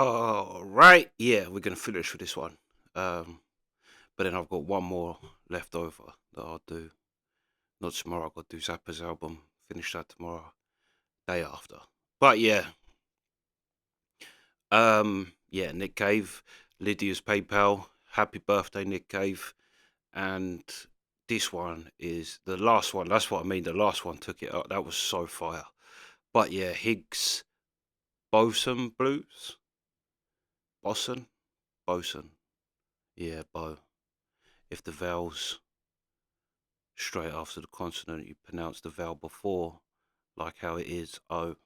All right, yeah, we're gonna finish with this one. But then I've got one more left over that I'll do. Not tomorrow. I've got to do Zappa's album. Finish that tomorrow, day after. But yeah, Nick Cave, Lydia's PayPal. Happy birthday, Nick Cave. And this one is the last one. That's what I mean. The last one took it up. That was so fire. But yeah, Higgs, Boson Blues. Boson? Boson. Yeah, Bo. If the vowel's straight after the consonant, you pronounce the vowel before, like how it is O.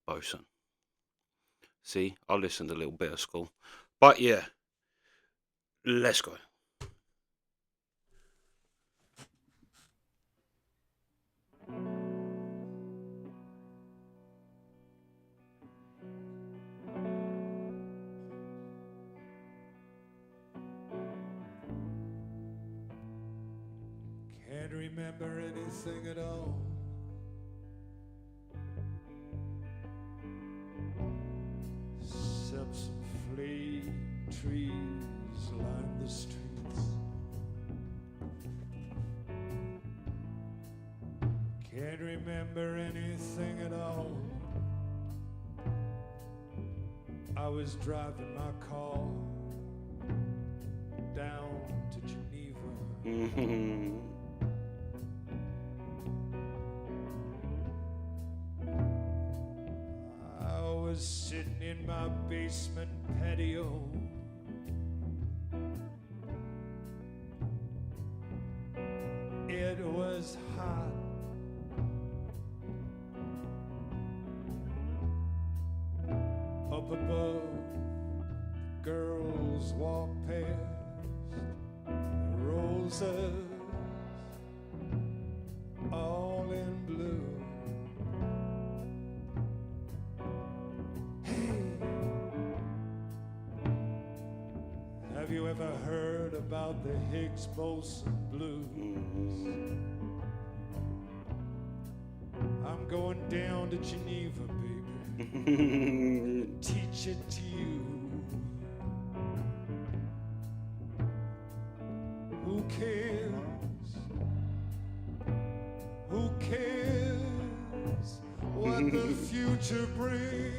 Boson. See, I listened a little bit at school. But yeah, let's go. Can't remember anything at all. Except some flea trees line the streets. Can't remember anything at all. I was driving my car down to Geneva. I was sitting in my basement patio. It was hot. Up above, girls walk past, roses all in blue. Hey, have you ever heard about the Higgs Boson blues? I'm going down to Geneva, baby. Teach it to you. Who cares? Who cares what the future brings?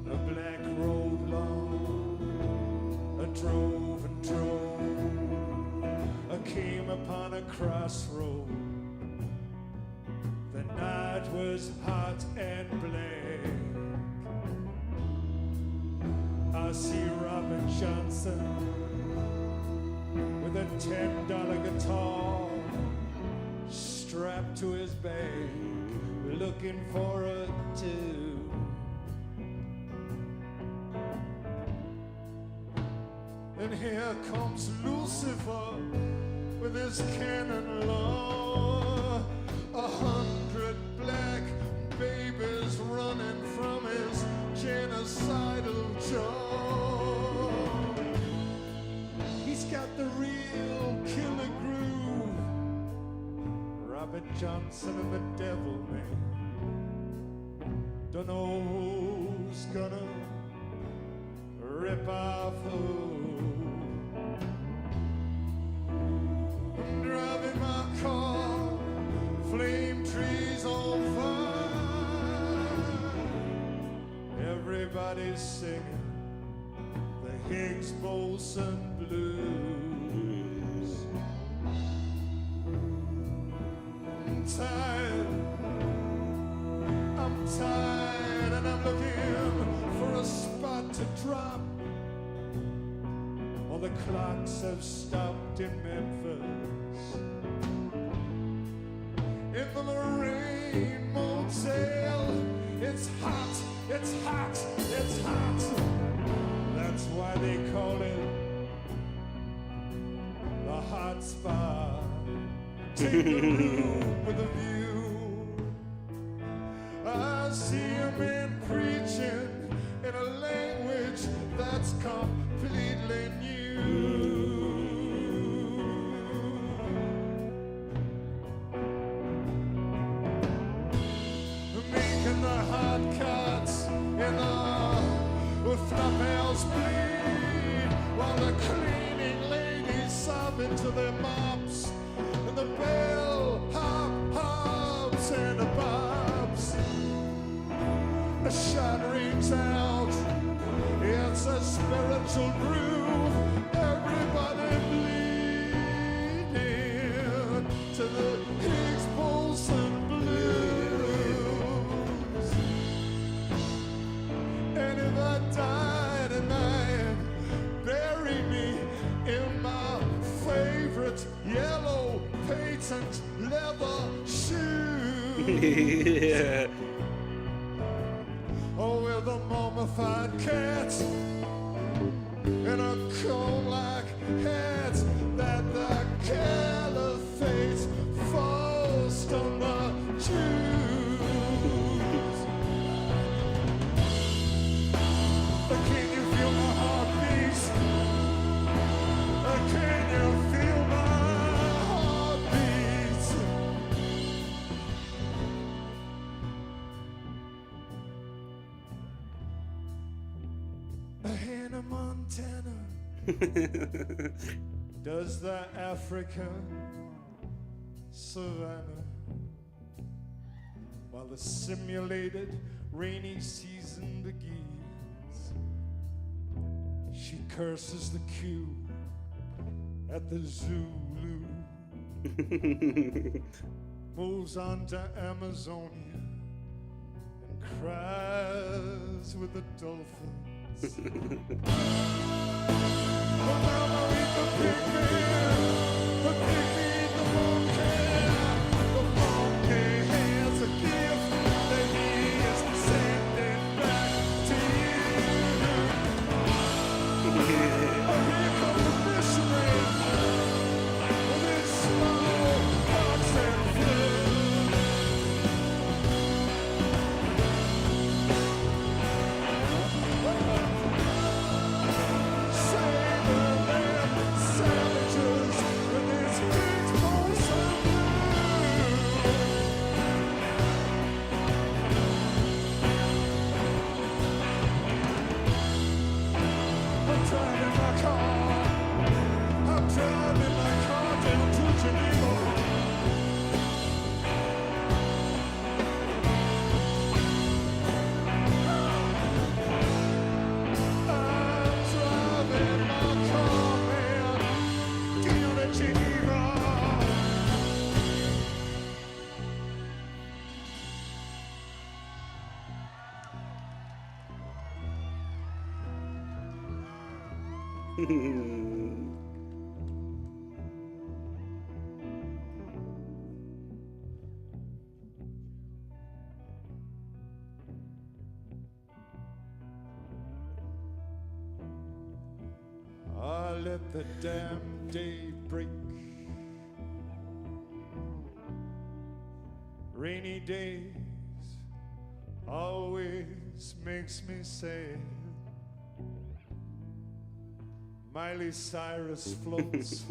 A black road long, I drove and drove. I came upon a crossroad. The night was hot and black. I see Robert Johnson with a $10 guitar strapped to his back, looking for a tune. And here comes Lucifer with his cannon law. 100 black babies running from his genocidal jaw. He's got the real killer groove. Robert Johnson and the devil man. Don't know who's gonna rip off who. I'm driving my car, flame trees on fire. Everybody's singing the Higgs Boson blues. I'm tired and I'm looking for a spot to drop. All the clocks have stopped in Memphis. In the Lorraine Motel, it's hot, it's hot, it's hot. That's why they call it the hot spot. Take the room with a view. I see a man preaching in a language that's completely new. centibobs. A shot rings out. It's a spiritual groove. Everybody bleeding to the Higgs, Boson blues. And if I die tonight, bury me in my favorite yellow patent leather shoes. Yeah. Oh, with a mummified cat and a cone-like hat that the caliphate forced on the Jews. Can you feel my heartbeat? Can you feel my heartbeat? Hannah Montana does the African savannah while the simulated rainy season begins. She curses the queue at the Zulu, moves on to Amazonia and cries with the dolphins. The mama eat the pygmy, the pygmy eat the monkey. The monkey has a gift that he is sending back to you. Oh, here comes the missionary with his small box and flute. Let the damn day break. Rainy days always makes me sad. Miley Cyrus floats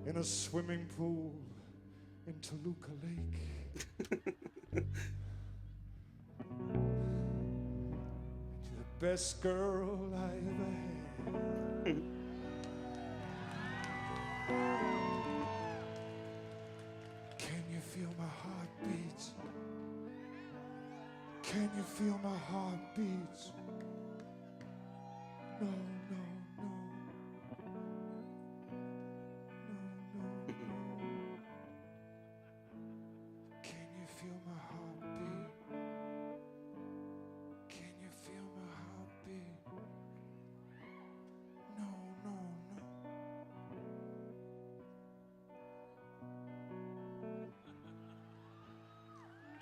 in a swimming pool in Toluca Lake. She's the best girl I ever had. Can you feel my heartbeat? Can you feel my heartbeat? No, no, no. No, no, no. Can you feel my heartbeat? Can you feel my heartbeat? No, no, no.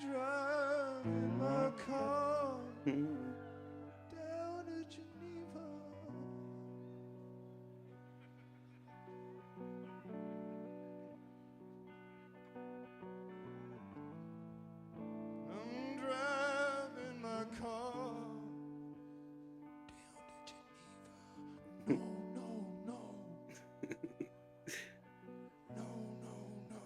Driving my car down to Geneva. I'm driving my car down to Geneva. No, no, no. No, no, no.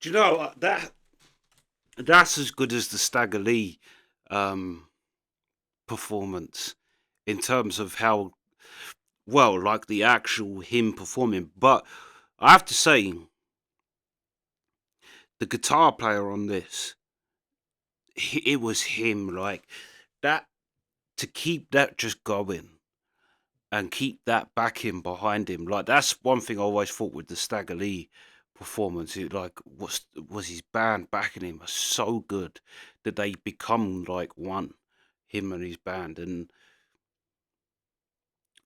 Do you know that's as good as the Stagger Lee um, performance in terms of how well, like the actual him performing. But I have to say, the guitar player on this, it was him. Like that, to keep that just going and keep that backing behind him. Like that's one thing I always thought with the Stagger Lee performance. It like was his band backing him so good that they become like one, him and his band. And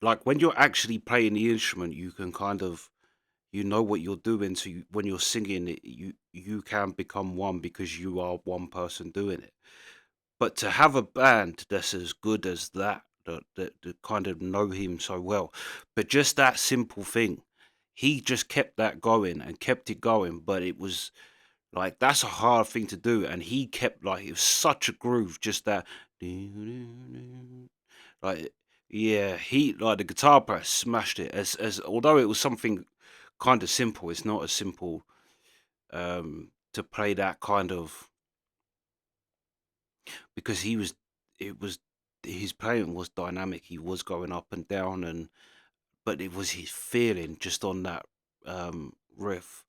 like when you're actually playing the instrument, you can kind of you know what you're doing. So when you're singing it, you can become one because you are one person doing it. But to have a band that's as good as that kind of know him so well, but just that simple thing, he just kept that going and kept it going. But it was like that's a hard thing to do, and he kept like it was such a groove, just that like yeah, he like the guitar player smashed it. As although it was something kind of simple, it's not as simple to play that kind of because he was it was his playing was dynamic. He was going up and down, and but it was his feeling just on that riff.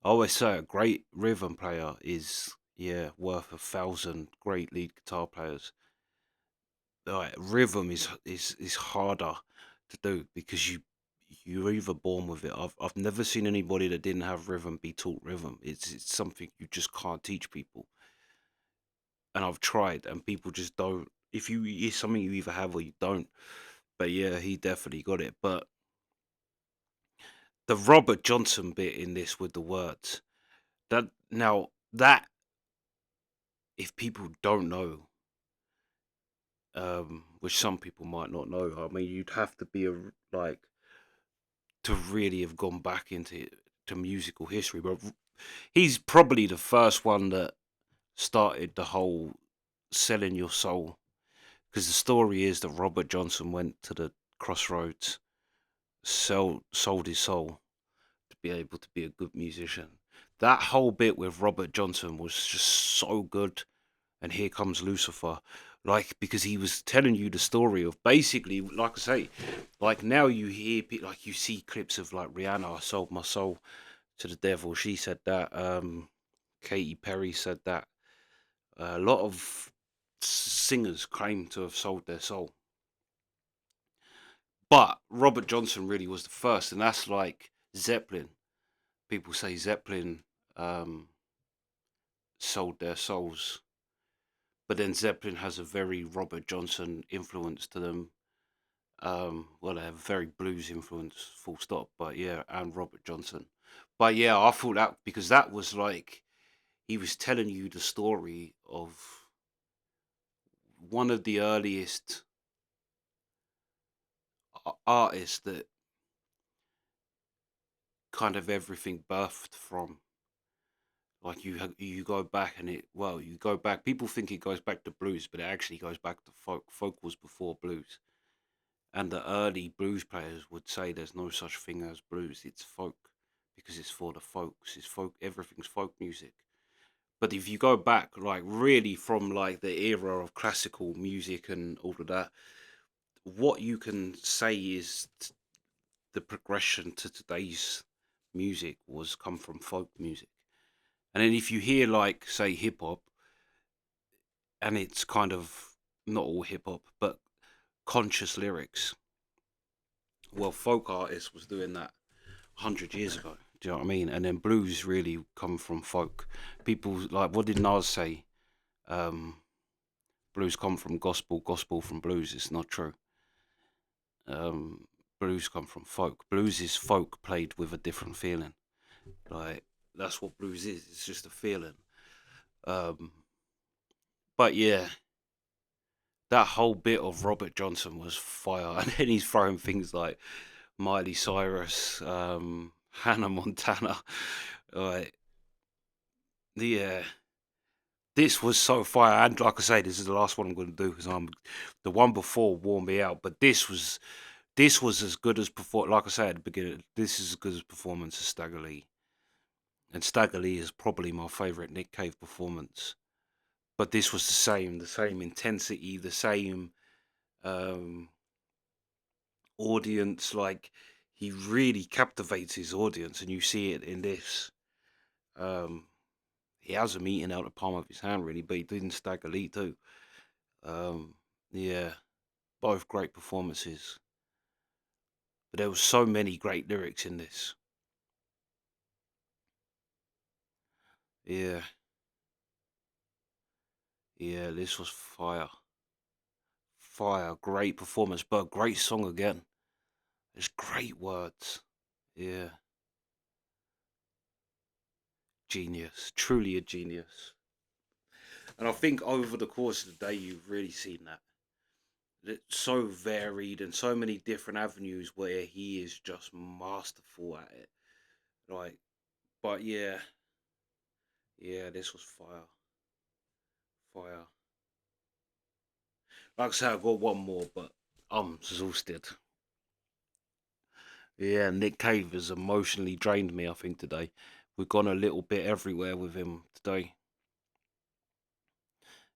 I always say a great rhythm player is yeah worth 1,000 great lead guitar players. Like rhythm is harder to do because you're either born with it. I've never seen anybody that didn't have rhythm be taught rhythm. It's something you just can't teach people. And I've tried, and people just don't. If you it's something you either have or you don't. But yeah, he definitely got it. But the Robert Johnson bit in this with the words that now that if people don't know, which some people might not know, I mean, you'd have to be like to really have gone back into to musical history. But he's probably the first one that started the whole selling your soul because the story is that Robert Johnson went to the crossroads, sold his soul to be able to be a good musician. That whole bit with Robert Johnson was just so good. And here comes Lucifer, like because he was telling you the story of basically, like I say, like now you hear like you see clips of like Rihanna, I sold my soul to the devil. She said that. Katy Perry said that. A lot of singers claim to have sold their soul, but Robert Johnson really was the first, and that's like Zeppelin. People say Zeppelin um, sold their souls, but then Zeppelin has a very Robert Johnson influence to them. Well, they have very blues influence, full stop. But yeah, and Robert Johnson. But yeah, I thought that because that was like he was telling you the story of one of the earliest artists that kind of everything birthed from. Like you go back and you go back. People think it goes back to blues, but it actually goes back to folk. Folk was before blues, and the early blues players would say there's no such thing as blues. It's folk because it's for the folks. It's folk. Everything's folk music. But if you go back, like really from like the era of classical music and all of that, what you can say is the progression to today's music was come from folk music. And then if you hear like say hip hop, and it's kind of not all hip hop, but conscious lyrics. Well, folk artists was doing that 100 years ago. Do you know what I mean? And then blues really come from folk. People like what did Nas say? Um, Blues come from gospel, gospel from blues. It's not true. Um, Blues come from folk. Blues is folk played with a different feeling. Like that's what blues is. It's just a feeling. Um, but yeah, that whole bit of Robert Johnson was fire, and then he's throwing things like Miley Cyrus, Hannah Montana. Like yeah, this was so fire, and like I say, this is the last one I'm going to do because I'm the one before wore me out, but this was as good as perform. Like I say at the beginning, this is as good as performance as Stagger Lee. And Stagger Lee is probably my favourite Nick Cave performance. But this was the same intensity, the same um, audience. Like, he really captivates his audience, and you see it in this. Um, he has them eating out the palm of his hand, really, but he did in Stagger Lee too. Um, yeah, both great performances. But there was so many great lyrics in this. Yeah, yeah, this was fire. Fire, great performance, but great song again. There's great words. Yeah, genius, truly a genius. And I think over the course of the day, you've really seen that. It's so varied and so many different avenues where he is just masterful at it. Like, but yeah, yeah, this was fire, fire. Like I said, I got one more, but I'm exhausted. Yeah, Nick Cave has emotionally drained me, I think, today. We've gone a little bit everywhere with him today.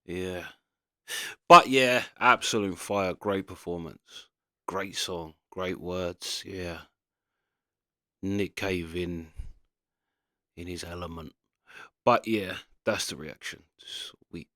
Yeah. But yeah, absolute fire. Great performance. Great song. Great words. Yeah. Nick Cave in his element. But yeah, that's the reaction. Sweet.